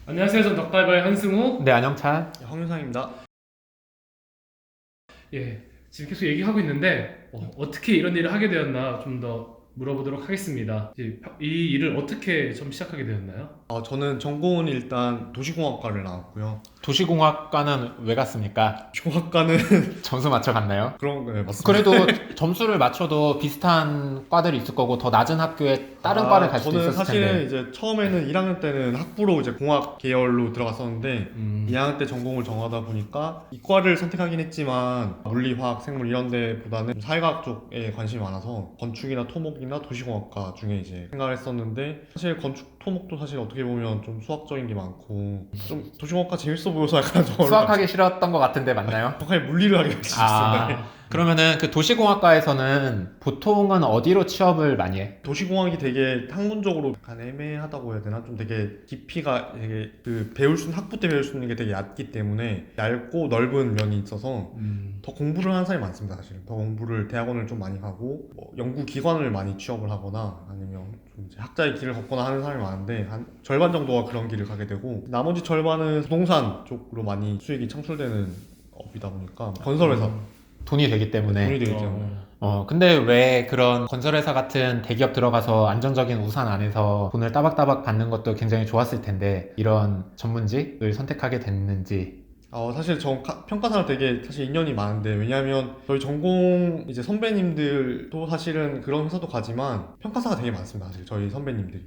안녕하세요. 전 덕갈바의 한승우. 네, 안영찬. 황윤상입니다. 예, 지금 계속 얘기하고 있는데 어떻게 이런 일을 하게 되었나 좀 더 물어보도록 하겠습니다. 이 일을 어떻게 처음 시작하게 되었나요? 저는 전공은 일단 도시공학과를 나왔고요. 도시공학과는 왜 갔습니까? 도시공학과는 점수 맞춰 갔나요? 그런 거 맞습니다. 그래도 점수를 맞춰도 비슷한 과들이 있을 거고 더 낮은 학교에 다른 과를 갈 수도 저는 있었을 사실은 텐데. 이제 처음에는 1학년 때는 학부로 이제 공학 계열로 들어갔었는데 2학년 때 전공을 정하다 보니까 이과를 선택하긴 했지만 물리, 화학, 생물 이런 데보다는 좀 사회과학 쪽에 관심이 많아서 건축이나 토목이나 도시공학과 중에 이제 생각을 했었는데 사실 건축, 토목도 사실 어떻게 보면 좀 수학적인 게 많고 좀 도시공학과 재밌어 보여서 약간 저를 수학하기 싫었던 것 같은데 맞나요? 정확하게 물리를 하게 됐습니다. 그러면은 그 도시공학과에서는 보통은 어디로 취업을 많이 해? 도시공학이 되게 학문적으로 약간 애매하다고 해야 되나? 좀 되게 깊이가 되게 그 배울 수 있는 학부 때 배울 수 있는 게 되게 얕기 때문에 얇고 넓은 면이 있어서 더 공부를 하는 사람이 많습니다. 사실은 더 공부를 대학원을 좀 많이 가고 뭐 연구기관을 많이 취업을 하거나 아니면 좀 이제 학자의 길을 걷거나 하는 사람이 많은데 한 절반 정도가 그런 길을 가게 되고 나머지 절반은 부동산 쪽으로 많이 수익이 창출되는 업이다 보니까 건설회사 돈이 되기 때문에. 돈이 되기 때문에 근데 왜 그런 건설회사 같은 대기업 들어가서 안정적인 우산 안에서 돈을 따박따박 받는 것도 굉장히 좋았을 텐데 이런 전문직을 선택하게 됐는지. 사실 저 평가사랑 되게 사실 인연이 많은데 왜냐하면 저희 전공 이제 선배님들도 사실은 그런 회사도 가지만 평가사가 되게 많습니다. 사실 저희 선배님들이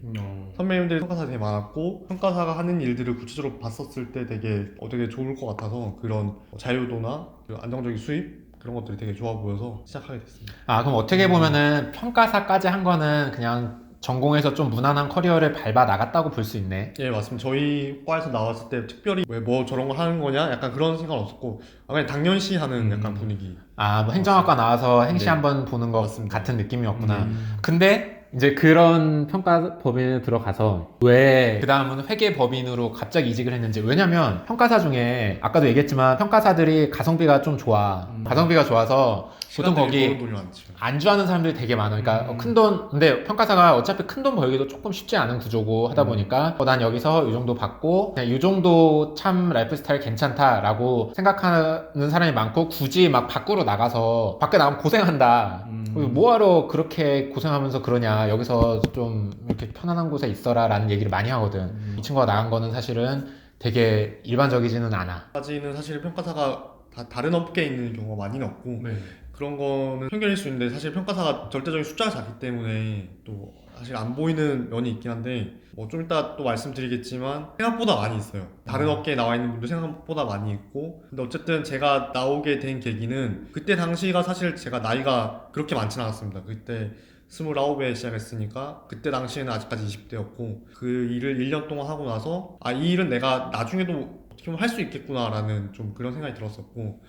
선배님들이 평가사가 되게 많았고 평가사가 하는 일들을 구체적으로 봤었을 때 되게 좋을 것 같아서 그런 자유도나 그 안정적인 수입 그런 것들이 되게 좋아 보여서 시작하게 됐습니다. 그럼 어떻게 보면은 평가사까지 한 거는 그냥 전공에서 좀 무난한 커리어를 밟아 나갔다고 볼 수 있네. 예, 맞습니다. 저희 과에서 나왔을 때 특별히 왜 뭐 저런 걸 하는 거냐 약간 그런 생각은 없었고 그냥 당연시 하는 약간 분위기. 뭐 행정학과 나와서 행시 네. 한번 보는 것 맞습니다. 같은 느낌이었구나. 근데 이제 그런 평가 법인에 들어가서 왜 그 다음은 회계 법인으로 갑자기 이직을 했는지. 왜냐면 평가사 중에 아까도 얘기했지만 평가사들이 가성비가 좀 좋아. 가성비가 좋아서 보통 거기 버는 돈이 많죠. 안주하는 사람들이 되게 많아. 그러니까 큰 돈, 근데 평가사가 어차피 큰 돈 벌기도 조금 쉽지 않은 구조고 하다 보니까 난 여기서 이 정도 받고 그냥 이 정도 참 라이프 스타일 괜찮다라고 생각하는 사람이 많고 굳이 막 밖으로 나가서 밖에 나가면 고생한다. 뭐하러 그렇게 고생하면서 그러냐. 여기서 좀 이렇게 편안한 곳에 있어라 라는 얘기를 많이 하거든. 이 친구가 나간 거는 사실은 되게 일반적이지는 않아. 까지는 사실 평가사가 다른 업계에 있는 경우가 많이는 없고 네. 그런 거는 편견일 수 있는데 사실 평가사가 절대적인 숫자가 작기 때문에 또 사실 안 보이는 면이 있긴 한데 뭐 좀 이따 또 말씀드리겠지만 생각보다 많이 있어요. 다른 업계에 나와 있는 분들 생각보다 많이 있고 근데 어쨌든 제가 나오게 된 계기는 그때 당시가 사실 제가 나이가 그렇게 많지는 않았습니다. 그때 29에 시작했으니까 그때 당시에는 아직까지 20대였고 그 일을 1년 동안 하고 나서 이 일은 내가 나중에도 어떻게 보면 할 수 있겠구나라는 좀 그런 생각이 들었었고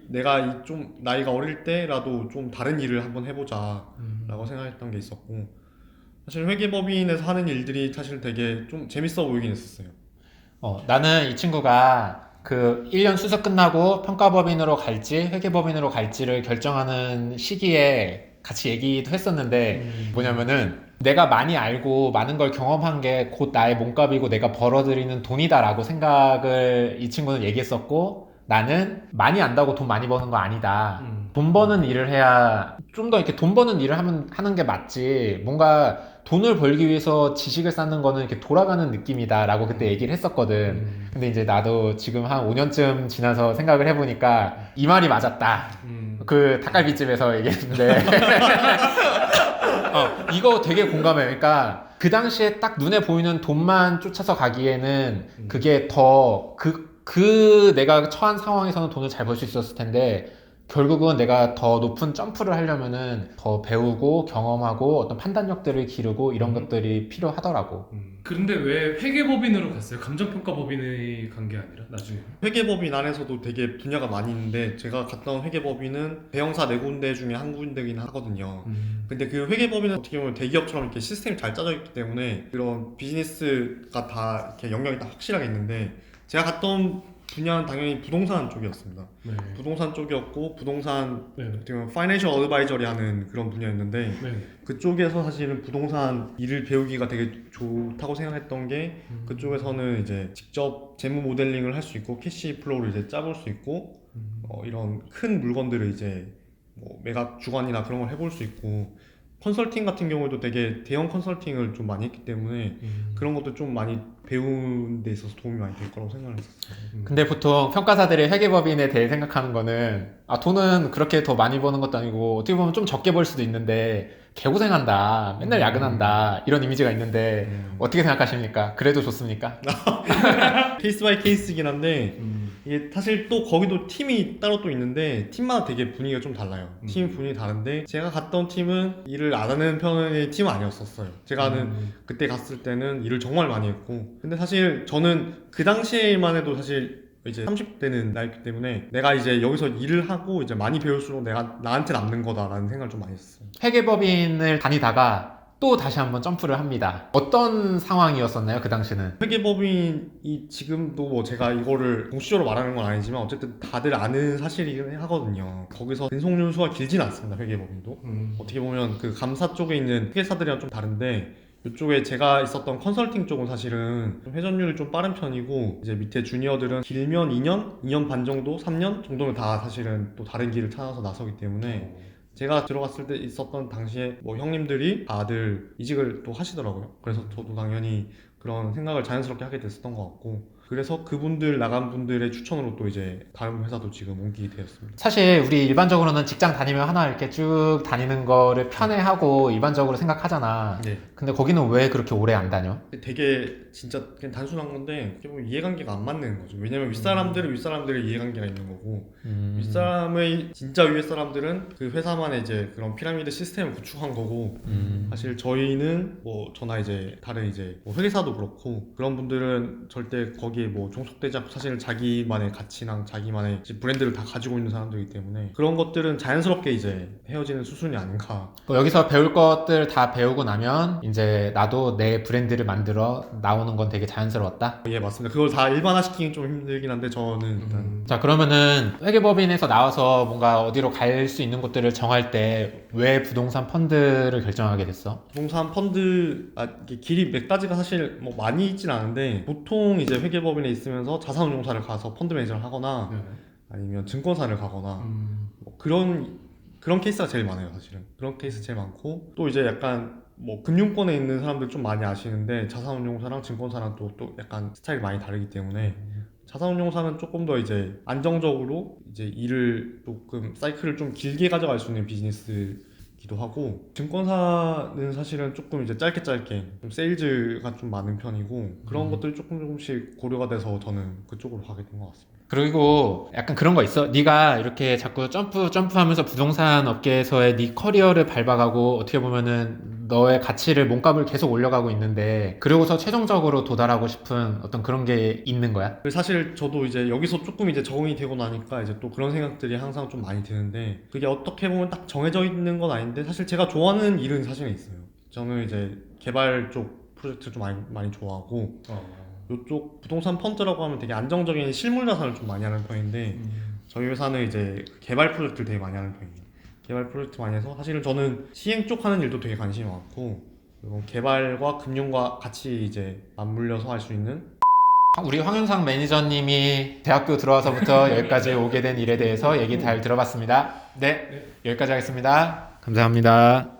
내가 좀 나이가 어릴 때라도 좀 다른 일을 한번 해보자 라고 생각했던 게 있었고 사실 회계법인에서 하는 일들이 사실 되게 좀 재밌어 보이긴 했었어요. 나는 이 친구가 그 1년 수습 끝나고 평가법인으로 갈지 회계법인으로 갈지를 결정하는 시기에 같이 얘기도 했었는데 뭐냐면은 내가 많이 알고 많은 걸 경험한 게 곧 나의 몸값이고 내가 벌어들이는 돈이다라고 생각을 이 친구는 얘기했었고 나는 많이 안다고 돈 많이 버는 거 아니다. 돈 버는 일을 해야 좀 더 이렇게 돈 버는 일을 하는 게 맞지. 뭔가 돈을 벌기 위해서 지식을 쌓는 거는 이렇게 돌아가는 느낌이다라고 그때 얘기를 했었거든. 근데 이제 나도 지금 한 5년쯤 지나서 생각을 해보니까 이 말이 맞았다. 그 닭갈비집에서 얘기했는데 이거 되게 공감해. 그러니까 그 당시에 딱 눈에 보이는 돈만 쫓아서 가기에는 그게 더 내가 처한 상황에서는 돈을 잘 벌 수 있었을 텐데 결국은 내가 더 높은 점프를 하려면은 더 배우고 경험하고 어떤 판단력들을 기르고 이런 것들이 필요하더라고. 그런데 왜 회계법인으로 갔어요? 감정평가법인이 간 게 아니라 나중에? 회계법인 안에서도 되게 분야가 많이 있는데 제가 갔던 회계법인은 대형사 네 군데 중에 한 군데긴 하거든요. 근데 그 회계법인은 어떻게 보면 대기업처럼 이렇게 시스템이 잘 짜져 있기 때문에 그런 비즈니스가 다 이렇게 영역이 다 확실하게 있는데 제가 갔던 분야는 당연히 부동산 쪽이었습니다. 네. 부동산 쪽이었고 부동산 네. 어떻게 보면 파이낸셜 어드바이저리 하는 그런 분야였는데 네. 그쪽에서 사실은 부동산 일을 배우기가 되게 좋다고 생각했던 게 그쪽에서는 이제 직접 재무 모델링을 할 수 있고 캐시 플로우를 이제 짜볼 수 있고 이런 큰 물건들을 이제 뭐 매각 주관이나 그런 걸 해볼 수 있고 컨설팅 같은 경우도 되게 대형 컨설팅을 좀 많이 했기 때문에 그런 것도 좀 많이 배우는 데 있어서 도움이 많이 될 거라고 생각을 했었어요. 근데 보통 평가사들이 회계법인에 대해 생각하는 거는 돈은 그렇게 더 많이 버는 것도 아니고 어떻게 보면 좀 적게 벌 수도 있는데 개고생한다, 맨날 야근한다 이런 이미지가 있는데 어떻게 생각하십니까? 그래도 좋습니까? 케이스 바이 케이스이긴 한데 이게 사실 또 거기도 팀이 따로 또 있는데 팀마다 되게 분위기가 좀 달라요. 팀 분위기 다른데 제가 갔던 팀은 일을 안 하는 편의 팀은 아니었었어요. 제가 아는 그때 갔을 때는 일을 정말 많이 했고 근데 사실 저는 그 당시에만 해도 사실 이제 30대는 나이기 때문에 내가 이제 여기서 일을 하고 이제 많이 배울수록 내가 나한테 남는 거다라는 생각을 좀 많이 했어요. 회계법인을 다니다가 또 다시 한번 점프를 합니다. 어떤 상황이었었나요? 그 당시는? 회계법인이 지금도 뭐 제가 이거를 공식적으로 말하는 건 아니지만 어쨌든 다들 아는 사실이긴 하거든요. 거기서 근속연수가 길진 않습니다. 회계법인도 어떻게 보면 그 감사 쪽에 있는 회계사들이랑 좀 다른데 이쪽에 제가 있었던 컨설팅 쪽은 사실은 좀 회전율이 좀 빠른 편이고 이제 밑에 주니어들은 길면 2년, 2년 반 정도, 3년 정도면 다 사실은 또 다른 길을 찾아서 나서기 때문에 제가 들어갔을 때 있었던 당시에 뭐 형님들이 다들 이직을 또 하시더라고요. 그래서 저도 당연히 그런 생각을 자연스럽게 하게 됐었던 것 같고 그래서 그분들 나간 분들의 추천으로 또 이제 다른 회사도 지금 옮기게 되었습니다. 사실 우리 일반적으로는 직장 다니면 하나 이렇게 쭉 다니는 거를 편해하고 일반적으로 생각하잖아. 네. 근데 거기는 왜 그렇게 오래 안 다녀? 되게 진짜 그냥 단순한 건데 어떻게 보면 이해관계가 안 맞는 거죠. 왜냐면 윗사람들은 윗사람들의 이해관계가 있는 거고 윗사람의 진짜 위에 사람들은 그 회사만의 이제 그런 피라미드 시스템을 구축한 거고 사실 저희는 뭐 저나 이제 다른 이제 뭐 회계사도 그렇고 그런 분들은 절대 거기에 뭐 종속되지 않고 사실은 자기만의 가치나 자기만의 이제 브랜드를 다 가지고 있는 사람들이기 때문에 그런 것들은 자연스럽게 이제 헤어지는 수순이 아닌가. 여기서 배울 것들 다 배우고 나면 이제 나도 내 브랜드를 만들어 나오는 건 되게 자연스러웠다? 예, 맞습니다. 그걸 다 일반화시키긴 좀 힘들긴 한데 저는 일단 자, 그러면은 회계법인에서 나와서 뭔가 어디로 갈 수 있는 곳들을 정할 때 왜 부동산 펀드를 결정하게 됐어? 부동산 펀드 이게 길이 몇 가지가 사실 뭐 많이 있진 않은데 보통 이제 회계법인에 있으면서 자산운용사를 가서 펀드 매니저를 하거나 아니면 증권사를 가거나 뭐 그런 케이스가 제일 많아요. 사실은 그런 케이스 제일 많고 또 이제 약간 뭐 금융권에 있는 사람들 좀 많이 아시는데 자산운용사랑 증권사랑 또 약간 스타일이 많이 다르기 때문에 자산운용사는 조금 더 이제 안정적으로 이제 일을 조금 사이클을 좀 길게 가져갈 수 있는 비즈니스기도 하고 증권사는 사실은 조금 이제 짧게 좀 세일즈가 좀 많은 편이고 그런 것들이 조금씩 고려가 돼서 저는 그쪽으로 가게 된 것 같습니다. 그리고 약간 그런 거 있어? 네가 이렇게 자꾸 점프하면서 부동산 업계에서의 네 커리어를 밟아가고 어떻게 보면은 너의 가치를 몸값을 계속 올려가고 있는데 그러고서 최종적으로 도달하고 싶은 어떤 그런 게 있는 거야? 사실 저도 이제 여기서 조금 이제 적응이 되고 나니까 이제 또 그런 생각들이 항상 좀 많이 드는데 그게 어떻게 보면 딱 정해져 있는 건 아닌데 사실 제가 좋아하는 일은 사실은 있어요. 저는 이제 개발 쪽 프로젝트 좀 많이 좋아하고 이쪽 부동산 펀드라고 하면 되게 안정적인 실물 자산을 좀 많이 하는 편인데 저희 회사는 이제 개발 프로젝트를 되게 많이 하는 편이에요. 개발 프로젝트 많이 해서 사실은 저는 시행 쪽 하는 일도 되게 관심이 많고 그리고 개발과 금융과 같이 이제 맞물려서 할 수 있는 우리 황윤상 매니저님이 대학교 들어와서부터 여기까지 오게 된 일에 대해서 얘기 잘 들어봤습니다. 네, 여기까지 하겠습니다. 감사합니다.